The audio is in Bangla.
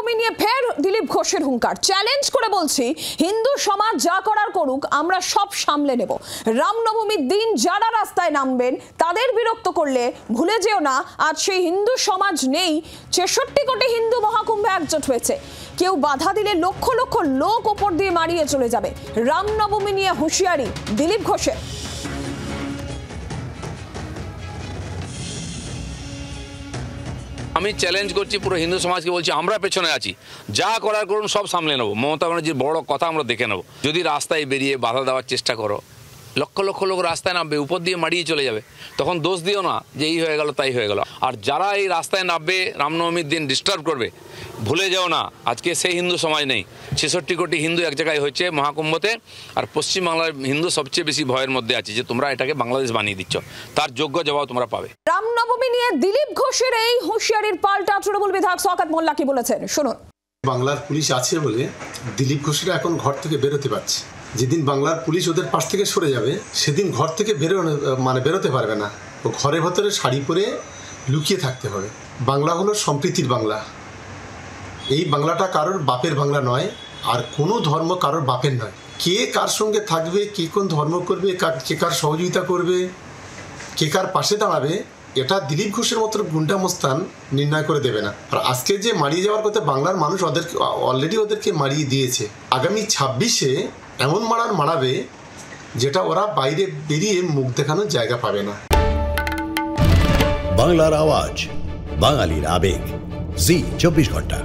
রামনবমী নিয়ে ফের দিলীপ ঘোষের হুঙ্কার, চ্যালেঞ্জ করে বলছি হিন্দু সমাজ যা করার করুক আমরা সব সামলে নেব। রামনবমীর দিন যারা রাস্তায় নামবেন তাদের বিরক্ত করলে ভুলে যেও না আজ সেই হিন্দু সমাজ নেই। ৬৬ কোটি হিন্দু মহাকুম্ভে একজোট হয়েছে, কেউ বাধা দিলে লক্ষ লক্ষ লোক ওপর দিয়ে মারিয়ে চলে যাবে। রামনবমী নিয়ে হুঁশিয়ারি দিলীপ ঘোষের। আমি চ্যালেঞ্জ করছি পুরো হিন্দু সমাজকে, বলছি আমরা পেছনে আছি, যা করার করুন সব সামলে নেবো। মমতা ব্যানার্জির বড় কথা আমরা দেখে নেবো। যদি রাস্তায় বেরিয়ে বাধা দেওয়ার চেষ্টা করো, লক্ষ লক্ষ লোক রাস্তায় নামবে, উপর দিয়ে মারিয়ে চলে যাবে। তখন দোষ দিও না যে এই হয়ে গেল তাই হয়ে গেল। আর যারা এই রাস্তায় নামবে রামনবমীর দিন ডিস্টার্ব করবে, ভুলে যাও না আজকে সেই হিন্দু সমাজ নেই। ৬৬ কোটি হিন্দু এক জায়গায় হয়েছে মহাকুম্ভতে, আর পশ্চিমবাংলার হিন্দু সবচেয়ে বেশি ভয়ের মধ্যে আছে যে তোমরা এটাকে বাংলাদেশ বানিয়ে দিচ্ছ। তার যোগ্য জবাব তোমরা পাবে। রামনবমী নিয়ে দিলীপ ঘোষের এই হুঁশিয়ারির পাল্টা তৃণমূল বিধায়ক শওকত মোল্লা কি বলেছেন শুনুন। বাংলার পুলিশ আছে বলে দিলীপ ঘোষরা এখন ঘর থেকে বেরোতে পারছে। যেদিন বাংলার পুলিশ ওদের পাশ থেকে সরে যাবে সেদিন ঘর থেকে বেরোতে পারবে না। ও ঘরের ভেতরে শাড়ি পরে লুকিয়ে থাকতে হবে। বাংলা হলো সম্প্রীতির বাংলা। এই বাংলাটা কারোর বাপের বাংলা নয়, আর কোনো ধর্ম কারোর বাপের নয়। কে কার সঙ্গে থাকবে, কে কোন ধর্ম করবে, কে কার সহযোগিতা করবে, কে কার পাশে দাঁড়াবে, এটা দিলীপ ঘোষের মতো গুন্ডা মস্তান নির্ণয় করে দেবে না। আর আজকে যে মারিয়ে যাওয়ার কথা, বাংলার মানুষ ওদেরকে মারিয়ে দিয়েছে। আগামী ২৬-এ এমন মারাবে যেটা ওরা বাইরে বেরিয়ে মুখ দেখানোর জায়গা পাবে না। বাংলার আওয়াজ, বাঙালির আবেগ, জি ২৪ ঘন্টা।